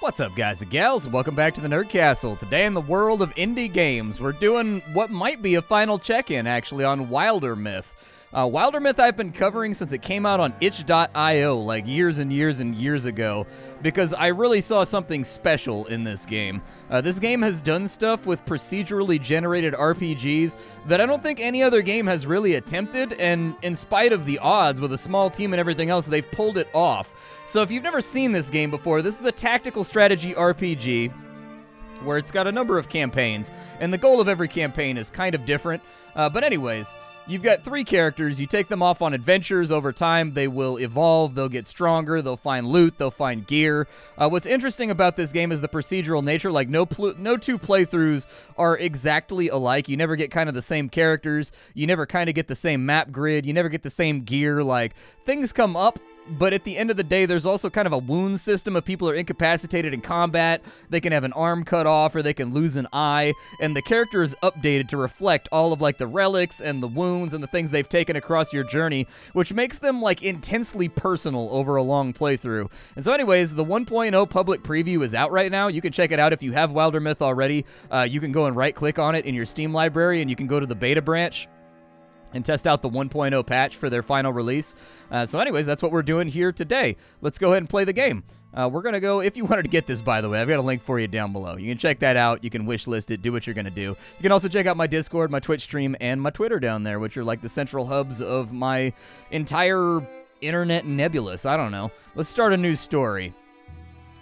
What's up, guys and gals? Welcome back to the Nerd Castle. Today in the world of indie games, we're doing what might be a final check-in, actually, on Wildermyth. Wildermyth I've been covering since it came out on itch.io, like years and years and years ago, because I really saw something special in this game. This game has done stuff with procedurally generated RPGs that I don't think any other game has really attempted, and in spite of the odds, with a small team and everything else, they've pulled it off. So if you've never seen this game before, this is a tactical strategy RPG where it's got a number of campaigns, and the goal of every campaign is kind of different. But anyways, you've got 3 characters. You take them off on adventures. Over time, they will evolve. They'll get stronger. They'll find loot. They'll find gear. What's interesting about this game is the procedural nature. Like, no two playthroughs are exactly alike. You never get kind of the same characters. You never kind of get the same map grid. You never get the same gear. Like, things come up. But at the end of the day, there's also kind of a wound system. If people are incapacitated in combat, they can have an arm cut off or they can lose an eye. And the character is updated to reflect all of like the relics and the wounds and the things they've taken across your journey, which makes them like intensely personal over a long playthrough. And so anyways, the 1.0 public preview is out right now. You can check it out if you have Wildermyth already. You can go and right-click on it in your Steam library and you can go to the beta branch and test out the 1.0 patch for their final release. So anyways, that's what we're doing here today. Let's go ahead and play the game. We're going to go, if you wanted to get this, by the way, I've got a link for you down below. You can check that out. You can wishlist it, do what you're going to do. You can also check out my Discord, my Twitch stream, and my Twitter down there, which are like the central hubs of my entire internet nebulous. I don't know. Let's start a new story.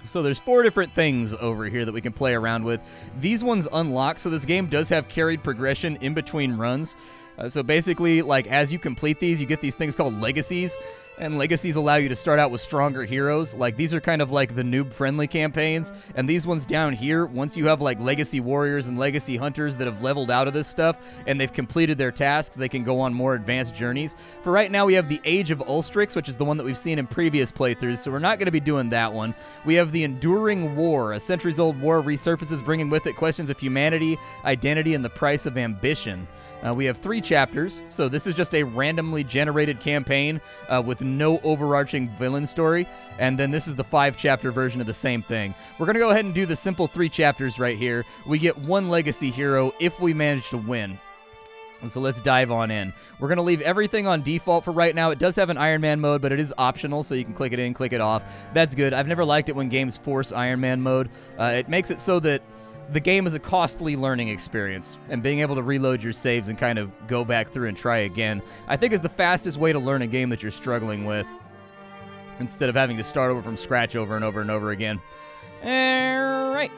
So there's 4 different things over here that we can play around with. These ones unlock, so this game does have carried progression in between runs. So basically, like, as you complete these, you get these things called legacies, and legacies allow you to start out with stronger heroes. Like, these are kind of like the noob-friendly campaigns, and these ones down here, once you have, like, legacy warriors and legacy hunters that have leveled out of this stuff, and they've completed their tasks, they can go on more advanced journeys. For right now, we have the Age of Ulstrix, which is the one that we've seen in previous playthroughs, so we're not going to be doing that one. We have the Enduring War. A centuries-old war resurfaces, bringing with it questions of humanity, identity, and the price of ambition. We have 3 chapters, so this is just a randomly generated campaign with no overarching villain story, and then this is the 5-chapter version of the same thing. We're going to go ahead and do the simple 3 chapters right here. We get 1 legacy hero if we manage to win. And so let's dive on in. We're going to leave everything on default for right now. It does have an Iron Man mode, but it is optional, so you can click it in, click it off. That's good. I've never liked it when games force Iron Man mode. It makes it so that the game is a costly learning experience, and being able to reload your saves and kind of go back through and try again, I think is the fastest way to learn a game that you're struggling with, instead of having to start over from scratch over and over and over again. All right.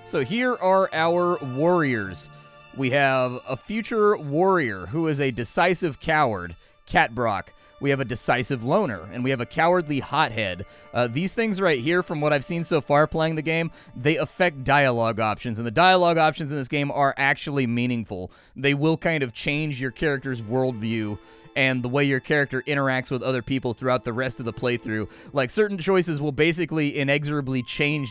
So here are our warriors. We have a future warrior who is a decisive coward, Catbrock. We have a decisive loner, and we have a cowardly hothead. These things right here, from what I've seen so far playing the game, they affect dialogue options, and the dialogue options in this game are actually meaningful. They will kind of change your character's worldview and the way your character interacts with other people throughout the rest of the playthrough. Like, certain choices will basically inexorably change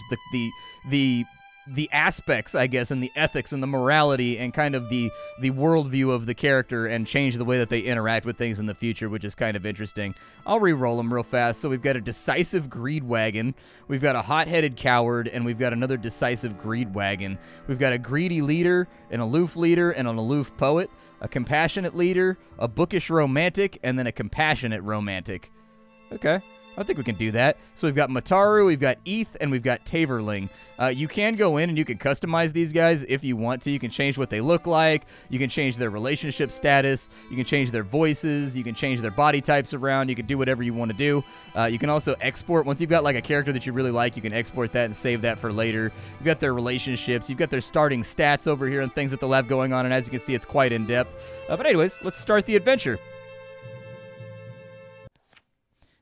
the aspects, I guess, and the ethics and the morality and kind of the worldview of the character, and change the way that they interact with things in the future, which is kind of interesting. I'll re-roll them real fast. So we've got a decisive greed wagon, we've got a hot-headed coward, and we've got another decisive greed wagon. We've got a greedy leader, an aloof leader, and an aloof poet, a compassionate leader, a bookish romantic, and then a compassionate romantic. Okay. I think we can do that. So we've got Mataru, we've got Eth, and we've got Taverling. You can go in and you can customize these guys if you want to. You can change what they look like. You can change their relationship status. You can change their voices. You can change their body types around. You can do whatever you want to do. You can also export. Once you've got like a character that you really like, you can export that and save that for later. You've got their relationships. You've got their starting stats over here and things that they'll have going on. And as you can see, it's quite in-depth. But anyways, let's start the adventure.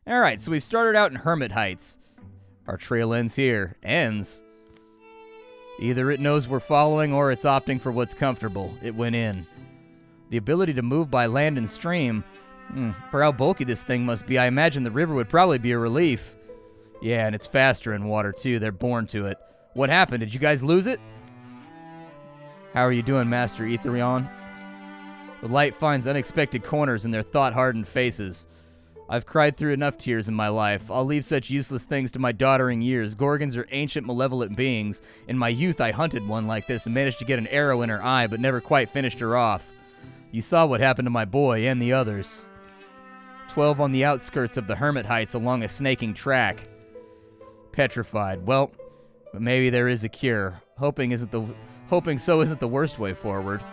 All right, so we've started out in Hermit Heights. Our trail ends here. Ends. Either it knows we're following or it's opting for what's comfortable. It went in. The ability to move by land and stream. For how bulky this thing must be, I imagine the river would probably be a relief. Yeah, and it's faster in water, too. They're born to it. What happened? Did you guys lose it? How are you doing, Master Etherion? The light finds unexpected corners in their thought-hardened faces. I've cried through enough tears in my life. I'll leave such useless things to my doddering years. Gorgons are ancient, malevolent beings. In my youth, I hunted one like this and managed to get an arrow in her eye, but never quite finished her off. You saw what happened to my boy and the others. 12 on the outskirts of the Hermit Heights along a snaking track. Petrified. Well, but maybe there is a cure. Hoping so isn't the worst way forward.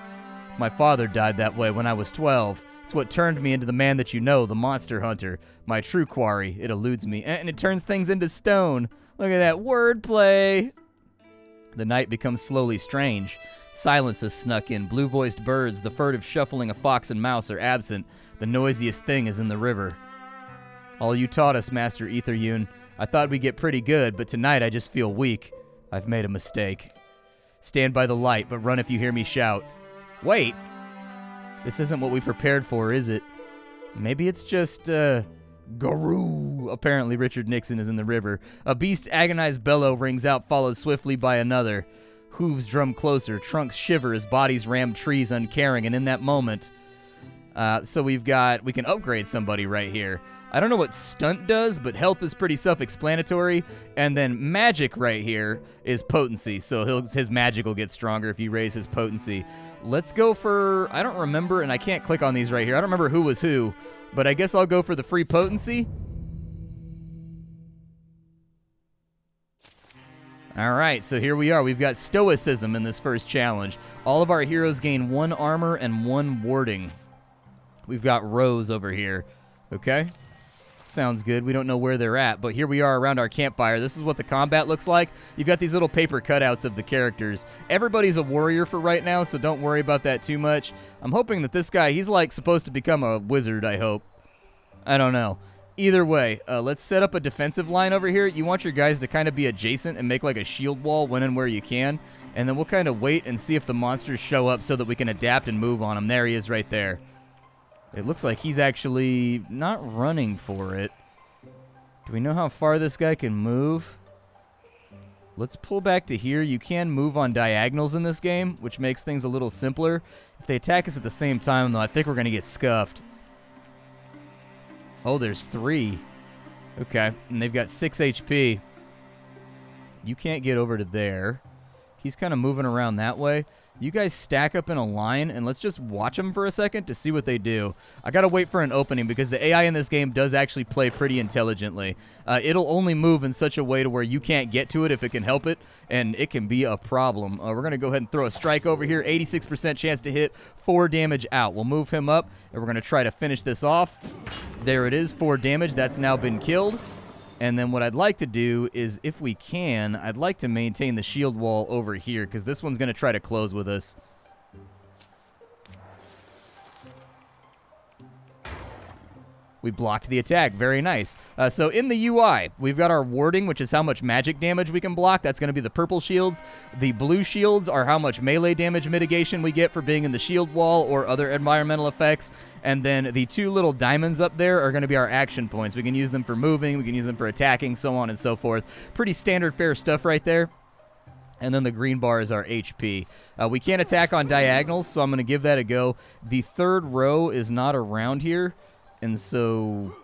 My father died that way when I was 12. It's what turned me into the man that you know, the monster hunter. My true quarry. It eludes me. And it turns things into stone. Look at that wordplay. The night becomes slowly strange. Silence has snuck in. Blue-voiced birds, the furtive shuffling of fox and mouse are absent. The noisiest thing is in the river. All you taught us, Master Etherune. I thought we'd get pretty good, but tonight I just feel weak. I've made a mistake. Stand by the light, but run if you hear me shout. Wait! This isn't what we prepared for, is it? Maybe it's just, Garoo! Apparently Richard Nixon is in the river. A beast's agonized bellow rings out, followed swiftly by another. Hooves drum closer, trunks shiver as bodies ram trees uncaring, and in that moment... so we can upgrade somebody right here. I don't know what stunt does, but health is pretty self-explanatory. And then magic right here is potency. So his magic will get stronger if you raise his potency. Let's go for, I don't remember, and I can't click on these right here. I don't remember who was who, but I guess I'll go for the free potency. All right, so here we are. We've got stoicism in this first challenge. All of our heroes gain 1 armor and 1 warding. We've got Rose over here. Okay. Sounds good. We don't know where they're at, but here we are around our campfire. This is what the combat looks like. You've got these little paper cutouts of the characters. Everybody's a warrior for right now, so don't worry about that too much. I'm hoping that this guy, he's like supposed to become a wizard, I hope. I don't know. Either way, let's set up a defensive line over here. You want your guys to kind of be adjacent and make like a shield wall when and where you can, and then we'll kind of wait and see if the monsters show up so that we can adapt and move on them. There he is right there. It looks like he's actually not running for it. Do we know how far this guy can move? Let's pull back to here. You can move on diagonals in this game, which makes things a little simpler. If they attack us at the same time, though, I think we're going to get scuffed. Oh, there's 3. Okay, and they've got 6 HP. You can't get over to there. He's kind of moving around that way. You guys stack up in a line, and let's just watch them for a second to see what they do. I gotta wait for an opening because the AI in this game does actually play pretty intelligently. It'll only move in such a way to where you can't get to it if it can help it, and it can be a problem. We're gonna go ahead and throw a strike over here. 86% chance to hit, 4 damage out. We'll move him up, and we're gonna try to finish this off. There it is, 4 damage. That's now been killed. And then what I'd like to do is, if we can, I'd like to maintain the shield wall over here, because this one's going to try to close with us. We blocked the attack. Very nice. So in the UI, we've got our warding, which is how much magic damage we can block. That's going to be the purple shields. The blue shields are how much melee damage mitigation we get for being in the shield wall or other environmental effects. And then the 2 little diamonds up there are going to be our action points. We can use them for moving. We can use them for attacking, so on and so forth. Pretty standard fare stuff right there. And then the green bar is our HP. We can't attack on diagonals, so I'm going to give that a go. The 3rd row is not around here. And so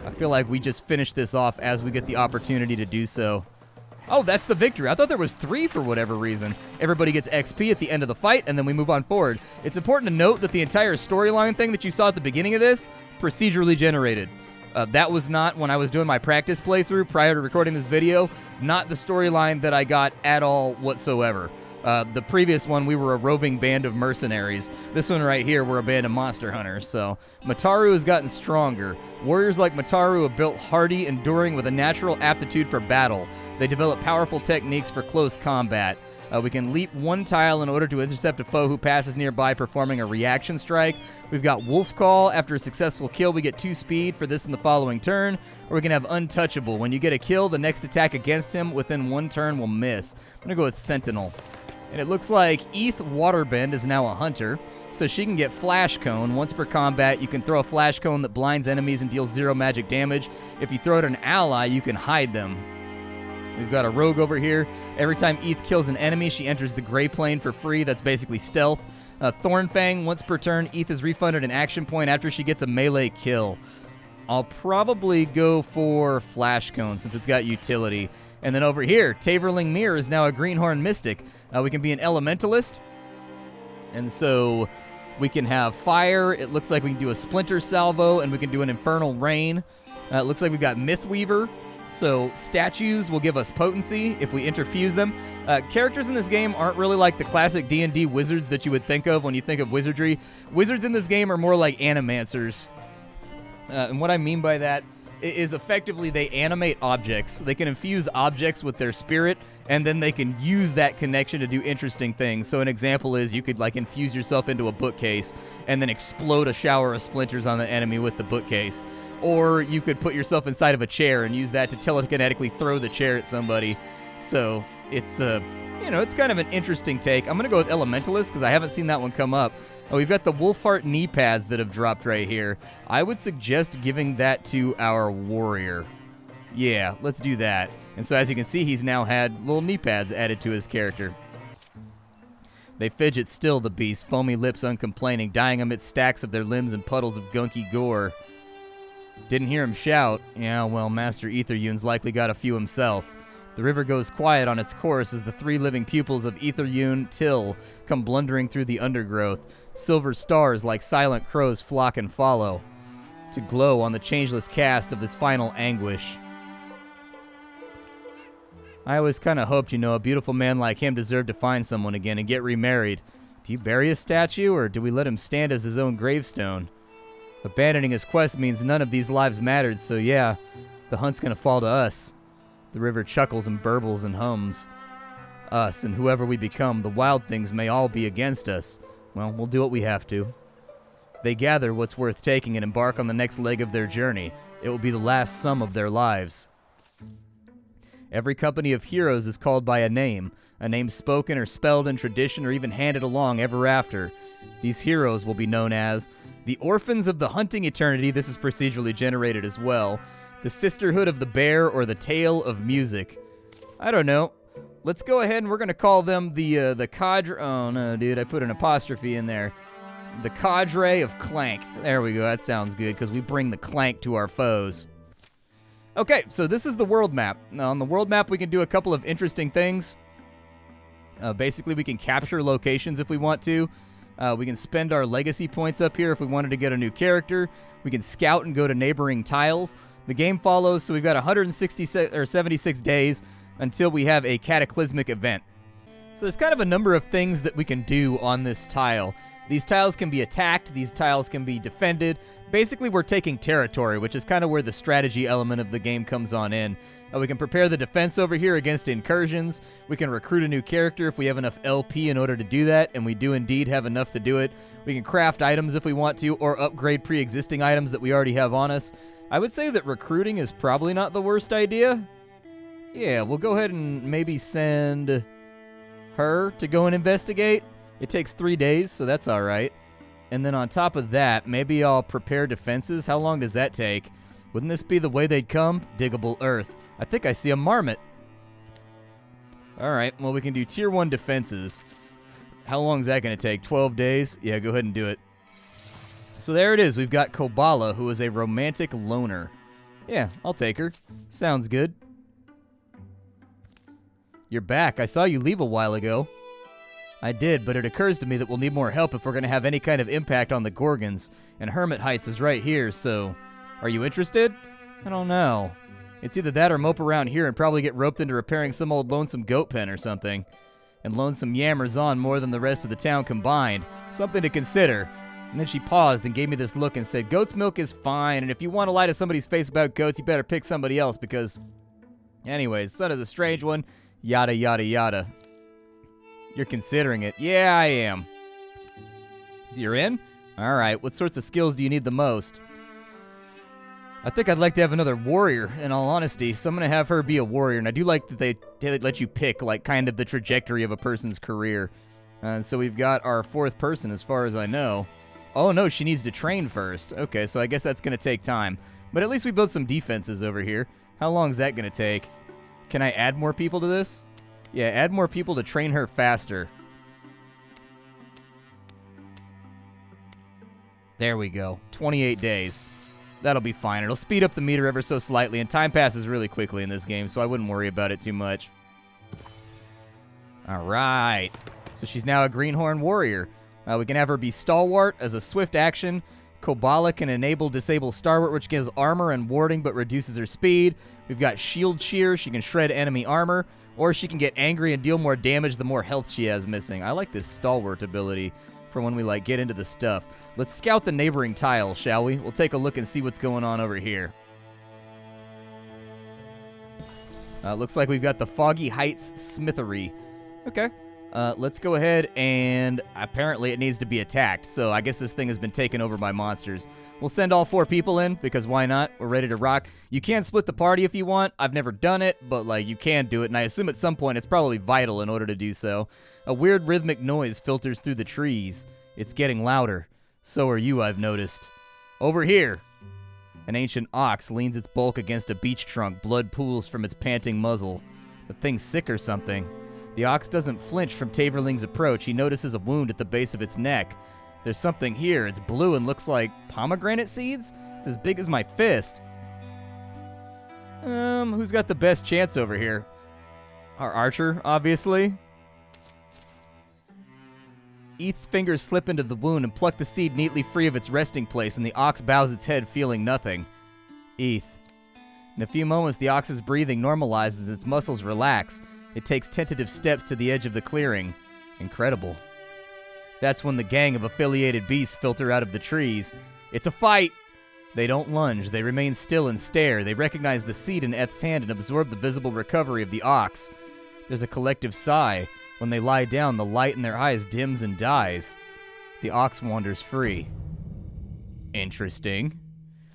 I feel like we just finish this off as we get the opportunity to do so. Oh, that's the victory. I thought there was 3 for whatever reason. Everybody gets XP at the end of the fight, and then we move on forward. It's important to note that the entire storyline thing that you saw at the beginning of this, procedurally generated. That was not, when I was doing my practice playthrough prior to recording this video, not the storyline that I got at all whatsoever. The previous one, we were a roving band of mercenaries. This one right here, we're a band of monster hunters. So Mataru has gotten stronger. Warriors like Mataru are built hardy, enduring with a natural aptitude for battle. They develop powerful techniques for close combat. We can leap 1 tile in order to intercept a foe who passes nearby, performing a reaction strike. We've got Wolf Call. After a successful kill, we get 2 speed for this in the following turn. Or we can have Untouchable. When you get a kill, the next attack against him within 1 turn will miss. I'm going to go with Sentinel. And it looks like Eth Waterbend is now a hunter, so she can get Flash Cone. Once per combat, you can throw a Flash Cone that blinds enemies and deals 0 magic damage. If you throw it at an ally, you can hide them. We've got a rogue over here. Every time Eth kills an enemy, she enters the gray plane for free. That's basically stealth. Thornfang, once per turn, ETH is refunded an action point after she gets a melee kill. I'll probably go for Flash Cone since it's got utility. And then over here, Taverling Mirror is now a Greenhorn Mystic. We can be an Elementalist. And so we can have Fire. It looks like we can do a Splinter Salvo, and we can do an Infernal Rain. It looks like we've got Mythweaver. So statues will give us potency if we interfuse them. Characters in this game aren't really like the classic D&D wizards that you would think of when you think of wizardry. Wizards in this game are more like animancers. And what I mean by that is effectively they animate objects. They can infuse objects with their spirit, and then they can use that connection to do interesting things. So an example is you could like infuse yourself into a bookcase and then explode a shower of splinters on the enemy with the bookcase. Or you could put yourself inside of a chair and use that to telekinetically throw the chair at somebody. So it's it's kind of an interesting take. I'm going to go with Elementalist because I haven't seen that one come up. Oh, we've got the Wolfheart knee pads that have dropped right here. I would suggest giving that to our warrior. Yeah, let's do that. And so as you can see, he's now had little knee pads added to his character. They fidget still, the beast, foamy lips uncomplaining, dying amidst stacks of their limbs and puddles of gunky gore. Didn't hear him shout. Yeah, well, Master Aetheryoun's likely got a few himself. The river goes quiet on its course as the 3 living pupils of Aetheryoun Till come blundering through the undergrowth. Silver stars like silent crows flock and follow to glow on the changeless cast of this final anguish. I always kind of hoped, a beautiful man like him deserved to find someone again and get remarried. Do you bury his statue, or do we let him stand as his own gravestone? Abandoning his quest means none of these lives mattered, so yeah, the hunt's gonna fall to us. The river chuckles and burbles and hums. Us and whoever we become, the wild things may all be against us. Well, we'll do what we have to. They gather what's worth taking and embark on the next leg of their journey. It will be the last sum of their lives. Every company of heroes is called by a name spoken or spelled in tradition or even handed along ever after. These heroes will be known as the Orphans of the Hunting Eternity. This is procedurally generated as well. The Sisterhood of the Bear, or the Tale of Music. I don't know. Let's go ahead and we're going to call them the cadre. Oh, no, dude, I put an apostrophe in there. The Cadre of Clank. There we go. That sounds good because we bring the clank to our foes. Okay, so this is the world map. Now, on the world map, we can do a couple of interesting things. Basically, we can capture locations if we want to. We can spend our legacy points up here if we wanted to get a new character. We can scout and go to neighboring tiles. The game follows, so we've got 76 days until we have a cataclysmic event. So there's kind of a number of things that we can do on this tile. These tiles can be attacked, these tiles can be defended. Basically, we're taking territory, which is kind of where the strategy element of the game comes on in. We can prepare the defense over here against incursions. We can recruit a new character if we have enough LP in order to do that, and we do indeed have enough to do it. We can craft items if we want to, or upgrade pre-existing items that we already have on us. I would say that recruiting is probably not the worst idea. Yeah, we'll go ahead and maybe send her to go and investigate. It takes 3 days, so that's all right. And then on top of that, maybe I'll prepare defenses. How long does that take? Wouldn't this be the way they'd come? Diggable earth. I think I see a marmot. All right, well, we can do tier 1 defenses. How long is that going to take? 12 days? Yeah, go ahead and do it. So there it is. We've got Kobala, who is a romantic loner. Yeah, I'll take her. Sounds good. You're back. I saw you leave a while ago. I did, but it occurs to me that we'll need more help if we're going to have any kind of impact on the Gorgons. And Hermit-Heights is right here, so... Are you interested? I don't know. It's either that or mope around here and probably get roped into repairing some old lonesome goat pen or something. And lonesome yammers on more than the rest of the town combined. Something to consider. And then she paused and gave me this look and said, goat's milk is fine, and if you want to lie to somebody's face about goats, you better pick somebody else because... Anyways, son is a strange one. Yada, yada, yada. You're considering it. Yeah, I am. You're in? All right, what sorts of skills do you need the most? I think I'd like to have another warrior, in all honesty, so I'm going to have her be a warrior, and I do like that they let you pick, like, kind of the trajectory of a person's career. And so we've got our 4th person, as far as I know. Oh, no, she needs to train first. Okay, so I guess that's going to take time. But at least we built some defenses over here. How long is that going to take? Can I add more people to this? Yeah, add more people to train her faster. There we go. 28 days. That'll be fine. It'll speed up the meter ever so slightly, and time passes really quickly in this game, so I wouldn't worry about it too much. All right. So she's now a Greenhorn Warrior. We can have her be Stalwart as a swift action. Kobala can disable Stalwart, which gives armor and warding but reduces her speed. We've got Shield Shear. She can shred enemy armor, or she can get angry and deal more damage the more health she has missing. I like this Stalwart ability for when we get into the stuff. Let's scout the neighboring tile, shall we? We'll take a look and see what's going on over here. Looks like we've got the Foggyheights Smithery. Okay. Let's go ahead, and apparently it needs to be attacked, so I guess this thing has been taken over by monsters. We'll send all 4 people in, because why not? We're ready to rock. You can split the party if you want. I've never done it, but, you can do it, and I assume at some point it's probably vital in order to do so. A weird rhythmic noise filters through the trees. It's getting louder. So are you, I've noticed. Over here, an ancient ox leans its bulk against a beech trunk. Blood pools from its panting muzzle. The thing's sick or something. The ox doesn't flinch from Taverling's approach. He notices a wound at the base of its neck. There's something here. It's blue and looks like pomegranate seeds? It's as big as my fist. Who's got the best chance over here? Our archer, obviously. Eith's fingers slip into the wound and pluck the seed neatly free of its resting place, and the ox bows its head, feeling nothing. Eith. In a few moments, the ox's breathing normalizes and its muscles relax. It takes tentative steps to the edge of the clearing. Incredible. That's when the gang of affiliated beasts filter out of the trees. It's a fight! They don't lunge. They remain still and stare. They recognize the seed in Eth's hand and absorb the visible recovery of the ox. There's a collective sigh. When they lie down, the light in their eyes dims and dies. The ox wanders free. Interesting.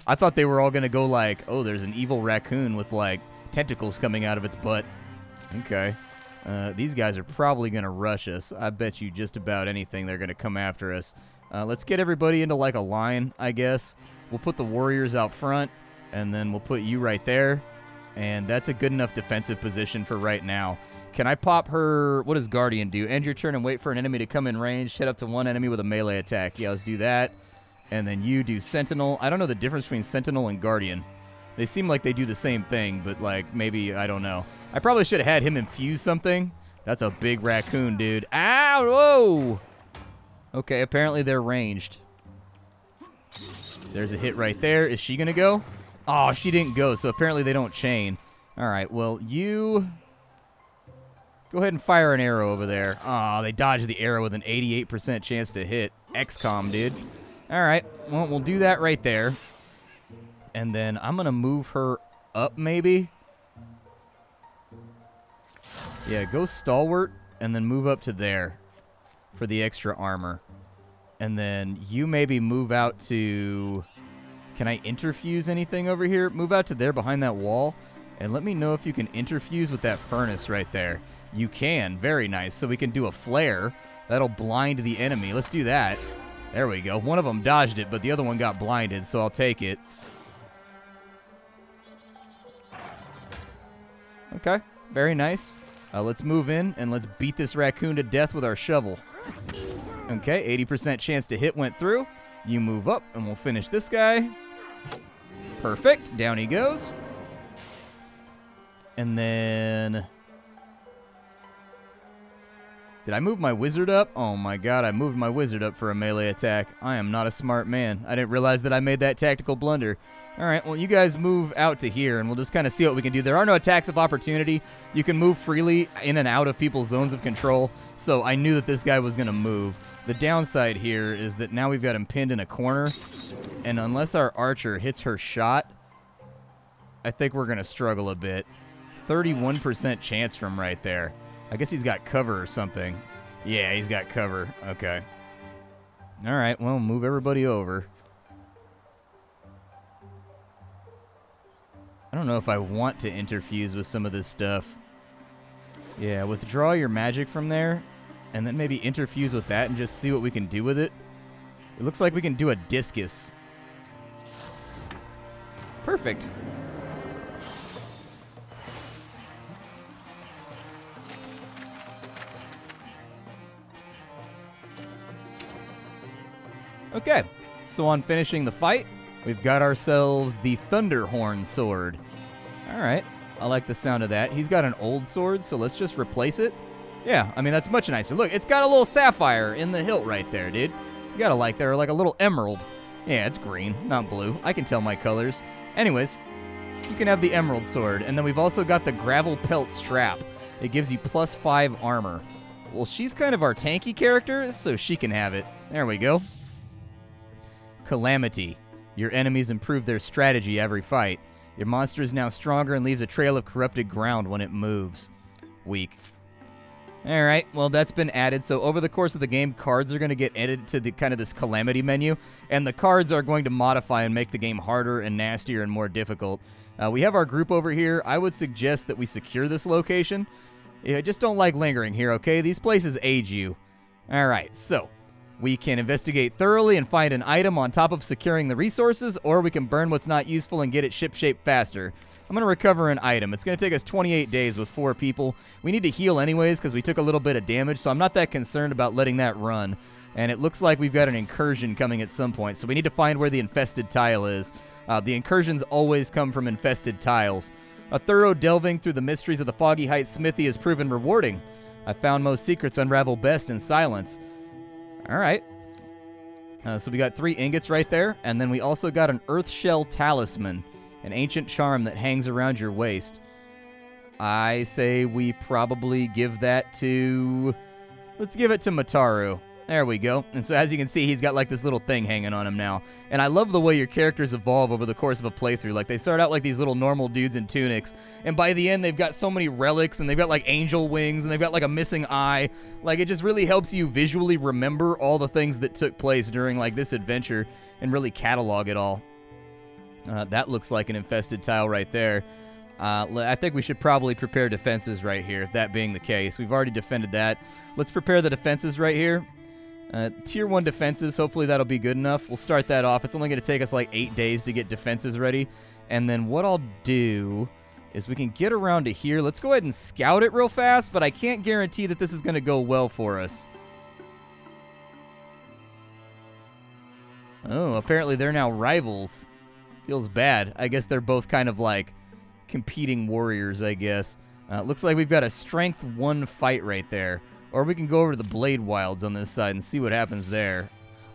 I thought they were all gonna go oh, there's an evil raccoon with, tentacles coming out of its butt. Okay. These guys are probably gonna rush us. I bet you just about anything they're gonna come after us. Let's get everybody into, a line, I guess. We'll put the warriors out front, and then we'll put you right there. And that's a good enough defensive position for right now. Can I pop her? What does Guardian do? End your turn and wait for an enemy to come in range. Hit up to one enemy with a melee attack. Yeah, let's do that. And then you do Sentinel. I don't know the difference between Sentinel and Guardian. They seem like they do the same thing, but maybe, I don't know. I probably should have had him infuse something. That's a big raccoon, dude. Ow! Whoa! Okay, apparently they're ranged. There's a hit right there. Is she gonna go? Oh, she didn't go, so apparently they don't chain. All right, well, you... Go ahead and fire an arrow over there. Oh, they dodged the arrow with an 88% chance to hit. XCOM, dude. All right, well, we'll do that right there. And then I'm going to move her up, maybe. Yeah, go Stalwart, and then move up to there for the extra armor. And then you maybe move out to... Can I interfuse anything over here? Move out to there behind that wall, and let me know if you can interfuse with that furnace right there. You can. Very nice. So we can do a flare. That'll blind the enemy. Let's do that. There we go. One of them dodged it, but the other one got blinded, so I'll take it. Okay. Very nice. Let's move in, and let's beat this raccoon to death with our shovel. Okay, 80% chance to hit went through. You move up, and we'll finish this guy. Perfect. Down he goes. And then... Did I move my wizard up? Oh my god, I moved my wizard up for a melee attack. I am not a smart man. I didn't realize that I made that tactical blunder. Alright, well, you guys move out to here, and we'll just kind of see what we can do. There are no attacks of opportunity. You can move freely in and out of people's zones of control, so I knew that this guy was going to move. The downside here is that now we've got him pinned in a corner, and unless our archer hits her shot, I think we're going to struggle a bit. 31% chance from right there. I guess he's got cover or something. Yeah, he's got cover. Okay. All right, well, move everybody over. I don't know if I want to interfuse with some of this stuff. Yeah, withdraw your magic from there, and then maybe interfuse with that and just see what we can do with it. It looks like we can do a discus. Perfect. Okay, So on finishing the fight, we've got ourselves the Thunderhorn sword. All right, I like the sound of that. He's got an old sword, so let's just replace it. Yeah, I mean, that's much nicer. Look, it's got a little sapphire in the hilt right there, dude. You gotta like there, like a little emerald. Yeah, it's green, not blue. I can tell my colors. Anyways, you can have the emerald sword, and then we've also got the gravel pelt strap. It gives you +5 armor. Well, she's kind of our tanky character, so she can have it. There we go. Calamity. Your enemies improve their strategy every fight. Your monster is now stronger and leaves a trail of corrupted ground when it moves. Weak. All right, well, that's been added. So over the course of the game, cards are going to get added to the kind of this calamity menu, and the cards are going to modify and make the game harder and nastier and more difficult. We have our group over here. I would suggest that we secure this location. Yeah, just don't like lingering here, okay? These places age you. All right, so we can investigate thoroughly and find an item on top of securing the resources, or we can burn what's not useful and get it ship-shape faster. I'm going to recover an item. It's going to take us 28 days with 4 people. We need to heal anyways because we took a little bit of damage, so I'm not that concerned about letting that run. And it looks like we've got an incursion coming at some point, so we need to find where the infested tile is. The incursions always come from infested tiles. A thorough delving through the mysteries of the Foggyheights smithy has proven rewarding. I found most secrets unravel best in silence. All right. So we got 3 ingots right there, and then we also got an Earth Shell Talisman, an ancient charm that hangs around your waist. I say we probably give that to... Let's give it to Mataru. There we go. And so as you can see, he's got like this little thing hanging on him now. And I love the way your characters evolve over the course of a playthrough. Like they start out like these little normal dudes in tunics, and by the end they've got so many relics, and they've got like angel wings, and they've got like a missing eye. Like it just really helps you visually remember all the things that took place during like this adventure and really catalog it all. That looks like an infested tile right there. I think we should probably prepare defenses right here, that being the case. We've already defended that. Let's prepare the defenses right here. Tier 1 defenses, hopefully that'll be good enough. We'll start that off. It's only going to take us like 8 days to get defenses ready. And then what I'll do is we can get around to here. Let's go ahead and scout it real fast, but I can't guarantee that this is going to go well for us. Oh, apparently they're now rivals. Feels bad. I guess they're both kind of like competing warriors, I guess. Looks like we've got a strength 1 fight right there. Or we can go over to the Blade Wilds on this side and see what happens there.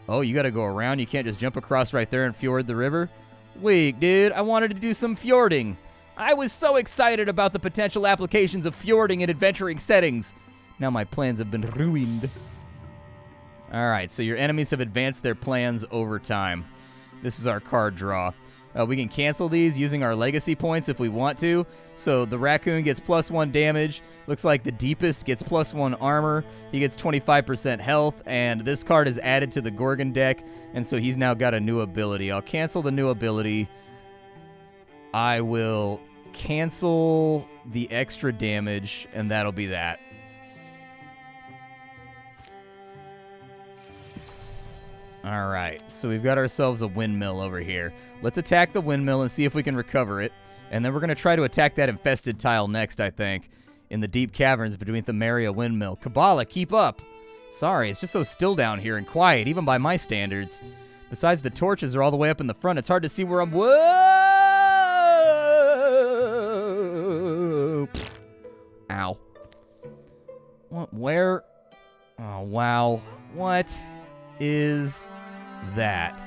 Oh, you gotta go around? You can't just jump across right there and fjord the river? Wait, dude, I wanted to do some fjording. I was so excited about the potential applications of fjording in adventuring settings. Now my plans have been ruined. Alright, so your enemies have advanced their plans over time. This is our card draw. We can cancel these using our legacy points if we want to. So the raccoon gets +1 damage. Looks like the deepest gets +1 armor. He gets 25% health. And this card is added to the Gorgon deck. And so he's now got a new ability. I'll cancel the new ability. I will cancel the extra damage. And that'll be that. All right, so we've got ourselves a windmill over here. Let's attack the windmill and see if we can recover it. And then we're going to try to attack that infested tile next, I think, in the deep caverns beneath the Maria windmill. Kabbalah, keep up. Sorry, it's just so still down here and quiet, even by my standards. Besides, the torches are all the way up in the front. It's hard to see where I'm... Whoa! Ow. What? Where? Oh, wow. What is that?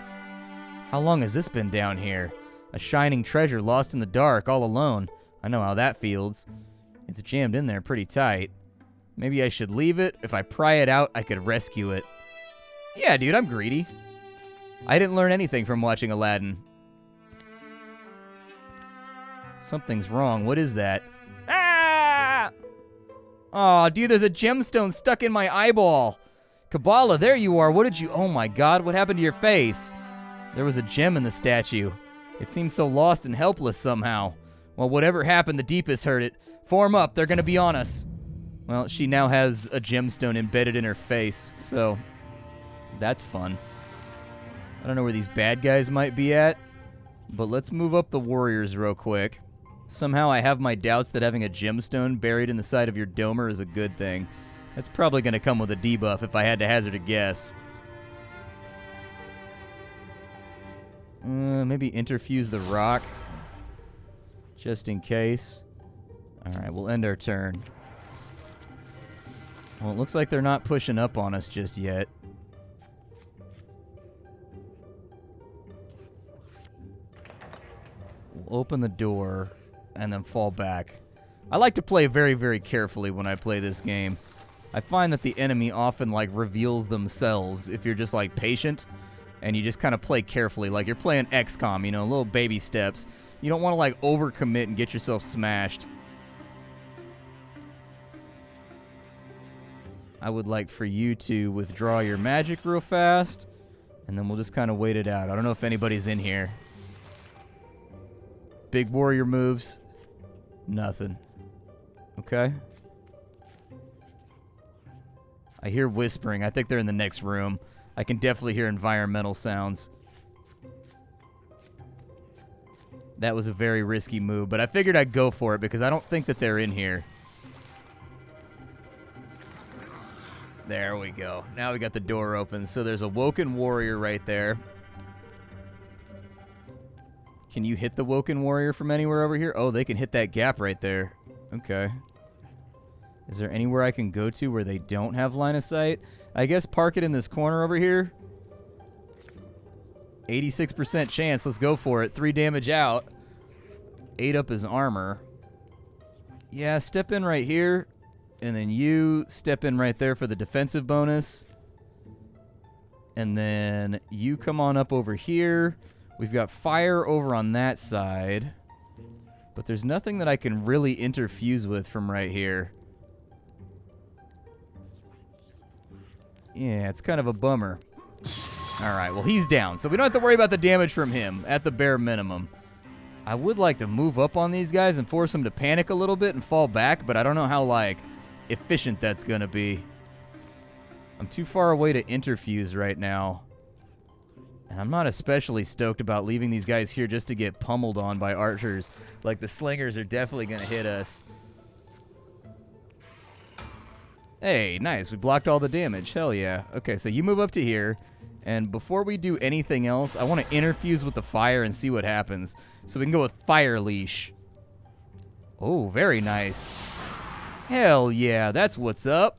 How long has this been down here? A shining treasure lost in the dark, all alone. I know how that feels. It's jammed in there pretty tight. Maybe I should leave it. If I pry it out, I could rescue it. Yeah, dude, I'm greedy. I didn't learn anything from watching Aladdin. Something's wrong. What is that? Ah! Aw, dude, there's a gemstone stuck in my eyeball. Kabbalah, there you are. What did you... Oh my god, what happened to your face? There was a gem in the statue. It seems so lost and helpless somehow. Well, whatever happened, the deepest heard it. Form up, they're gonna be on us. Well, she now has a gemstone embedded in her face, so that's fun. I don't know where these bad guys might be at, but let's move up the warriors real quick. Somehow I have my doubts that having a gemstone buried in the side of your domer is a good thing. That's probably going to come with a debuff if I had to hazard a guess. Maybe interfuse the rock. Just in case. Alright, we'll end our turn. Well, it looks like they're not pushing up on us just yet. We'll open the door and then fall back. I like to play very, very carefully when I play this game. I find that the enemy often, like, reveals themselves if you're just, like, patient and you just kind of play carefully. Like, you're playing XCOM, you know, little baby steps. You don't want to, like, overcommit and get yourself smashed. I would like for you to withdraw your magic real fast, and then we'll just kind of wait it out. I don't know if anybody's in here. Big warrior moves. Nothing. Okay. I hear whispering. I think they're in the next room. I can definitely hear environmental sounds. That was a very risky move, but I figured I'd go for it because I don't think that they're in here. There we go. Now we got the door open. So there's a Woken Warrior right there. Can you hit the Woken Warrior from anywhere over here? Oh, they can hit that gap right there. Okay. Is there anywhere I can go to where they don't have line of sight? I guess park it in this corner over here. 86% chance. Let's go for it. 3 damage out. 8 up his armor. Yeah, step in right here. And then you step in right there for the defensive bonus. And then you come on up over here. We've got fire over on that side. But there's nothing that I can really interfuse with from right here. Yeah, it's kind of a bummer. Alright, well, he's down. So we don't have to worry about the damage from him at the bare minimum. I would like to move up on these guys and force them to panic a little bit and fall back, but I don't know how, like, efficient that's gonna be. I'm too far away to interfuse right now. And I'm not especially stoked about leaving these guys here just to get pummeled on by archers. Like, the slingers are definitely gonna hit us. Hey, nice. We blocked all the damage. Hell yeah. Okay, so you move up to here. And before we do anything else, I want to interfuse with the fire and see what happens. So we can go with Fire Leash. Oh, very nice. Hell yeah, that's what's up.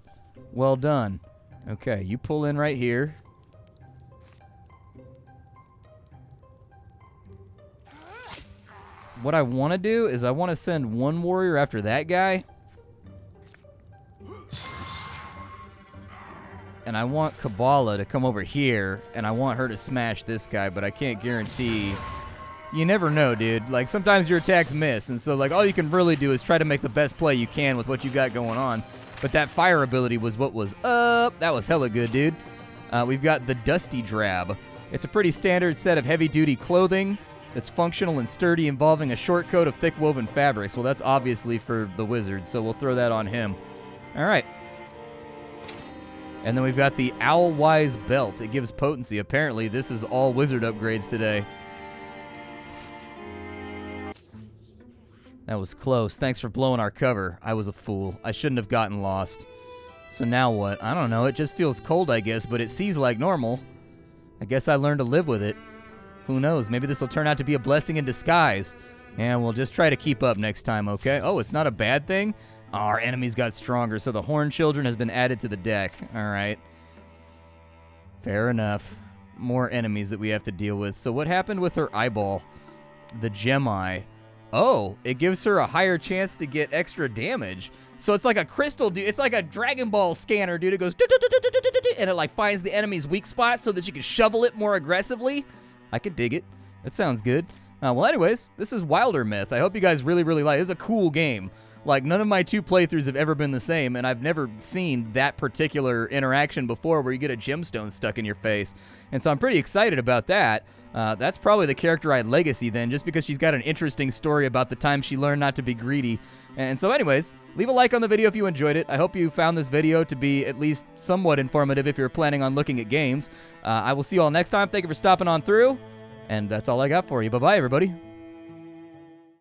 Well done. Okay, you pull in right here. What I want to do is I want to send one warrior after that guy. And I want Kabbalah to come over here, and I want her to smash this guy, but I can't guarantee. You never know, dude. Like, sometimes your attacks miss, and so, like, all you can really do is try to make the best play you can with what you got going on. But that fire ability was what was up. That was hella good, dude. We've got the Dusty Drab. It's a pretty standard set of heavy-duty clothing that's functional and sturdy, involving a short coat of thick woven fabrics. Well, that's obviously for the wizard, so we'll throw that on him. All right. And then we've got the Owl-Wise Belt. It gives potency. Apparently, this is all wizard upgrades today. That was close. Thanks for blowing our cover. I was a fool. I shouldn't have gotten lost. So now what? I don't know. It just feels cold, I guess, but it sees like normal. I guess I learned to live with it. Who knows? Maybe this will turn out to be a blessing in disguise. And we'll just try to keep up next time, okay? Oh, it's not a bad thing? Our enemies got stronger, so the Horned Children has been added to the deck. All right. Fair enough. More enemies that we have to deal with. So what happened with her eyeball? The Gem Eye. Oh, it gives her a higher chance to get extra damage. So it's like a crystal, dude. It's like a Dragon Ball scanner, dude. It goes, and it, like, finds the enemy's weak spot so that you can shovel it more aggressively. I could dig it. That sounds good. Well, anyways, this is Wildermyth. I hope you guys really, really like it. It's a cool game. Like, none of my 2 playthroughs have ever been the same, and I've never seen that particular interaction before where you get a gemstone stuck in your face. And so I'm pretty excited about that. That's probably the character I'd legacy then, just because she's got an interesting story about the time she learned not to be greedy. And so anyways, leave a like on the video if you enjoyed it. I hope you found this video to be at least somewhat informative if you're planning on looking at games. I will see you all next time. Thank you for stopping on through, and that's all I got for you. Bye-bye, everybody.